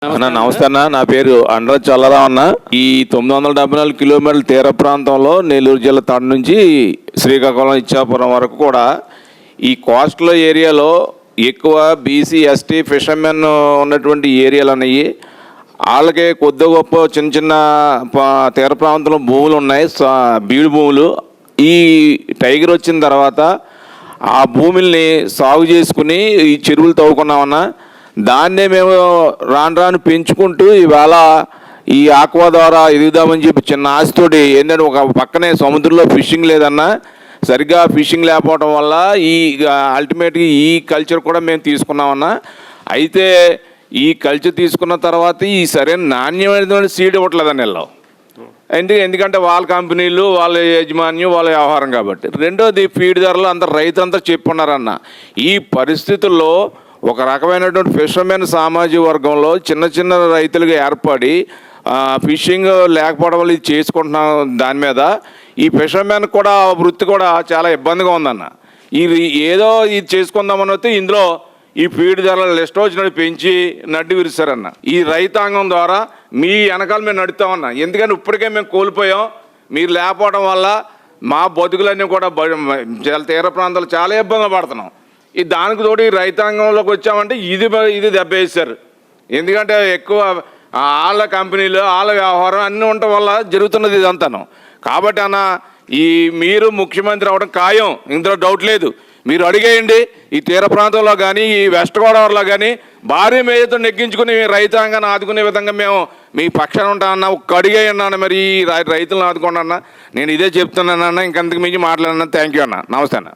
అన్న నమస్తే అన్న, నా పేరు అండ్ర చల్లరావు అన్న. ఈ 974 కిలోమీటర్ల తీర ప్రాంతంలో నెల్లూరు జిల్లా తడ నుంచి శ్రీకాకుళం ఇచ్చాపురం వరకు కూడా ఈ కోస్టల్ ఏరియాలో ఎక్కువ బీసీ ఎస్టీ ఫిషర్మెన్ ఉన్నటువంటి ఏరియాలు అనేవి. వాళ్ళకి కొద్ది గొప్ప చిన్న చిన్న తీర ప్రాంతంలో భూములు ఉన్నాయి, బీడు భూములు. ఈ టైగర్ వచ్చిన తర్వాత ఆ భూముల్ని సాగు చేసుకుని ఈ చెరువులు తవ్వుకున్నామన్నా. దాన్నే మేము రాను పెంచుకుంటూ ఇవాళ ఈ ఆక్వా ద్వారా ఎదుగుదామని చెప్పి చిన్న ఆశతోటి ఏంటంటే ఒక పక్కనే సముద్రంలో ఫిషింగ్ లేదన్నా, సరిగ్గా ఫిషింగ్ లేకపోవడం వల్ల ఈ అల్టిమేట్గా ఈ కల్చర్ కూడా మేము తీసుకున్నామన్నా. అయితే ఈ కల్చర్ తీసుకున్న తర్వాత ఈ సరైన నాణ్యమైనటువంటి సీడ్ ఇవ్వట్లేదని వెళ్ళాం. ఎందుకంటే వాళ్ళ కంపెనీలు, వాళ్ళ యాజమాన్యం, వాళ్ళ వ్యవహారం కాబట్టి. రెండోది ఫీడ్ ధరలు అంత రైతులంతా చెప్పున్నారన్న. ఈ పరిస్థితుల్లో ఒక రకమైనటువంటి ఫిషర్మెన్ సామాజిక వర్గంలో చిన్న చిన్న రైతులుగా ఏర్పడి ఫిషింగ్ లేకపోవడం వల్ల ఇది చేసుకుంటున్నాం. దాని మీద ఈ ఫిషర్మెన్ కూడా వృత్తి కూడా చాలా ఇబ్బందిగా ఉందన్న. ఇది ఏదో ఇది చేసుకుందామని వస్తే ఇందులో ఈ ఫీడ్ ధరలు లిస్ట్ వచ్చినట్టు పెంచి నడ్డి విరిస్తారన్న. ఈ రైతాంగం ద్వారా మీ వెనకాల మేము నడుస్తామన్నా. ఎందుకంటే ఇప్పటికే మేము కోల్పోయాం. మీరు లేకపోవడం వల్ల మా బతుకులన్నీ కూడా తీర ప్రాంతాలు చాలా ఇబ్బందులు పడుతున్నాం. ఈ దానికి తోడు ఈ రైతాంగంలోకి వచ్చామంటే ఇది దెబ్బ వేశారు. ఎందుకంటే ఎక్కువ వాళ్ళ కంపెనీలు, వాళ్ళ వ్యవహారం అన్నీ ఉండటం వల్ల జరుగుతున్నది ఇదంతాను. కాబట్టి అన్న, ఈ మీరు ముఖ్యమంత్రి అవ్వడం ఖాయం, ఇందులో డౌట్ లేదు. మీరు అడిగేయండి. ఈ తీర ప్రాంతంలో కానీ, ఈ వెస్ట్ గోదావరిలో కానీ భారీ మేయతో నెగ్గించుకుని రైతాంగాన్ని ఆదుకునే విధంగా మేము మీ పక్షాన ఉంటానన్నా. ఒక్క అడిగేయండి అన్న, మరి ఈ రైతులను ఆదుకోండి అన్న. నేను ఇదే చెప్తున్నానన్నా, ఇంకంతకు మించి మాట్లాడన్నా. థ్యాంక్ యూ అన్న. నమస్తే అన్న.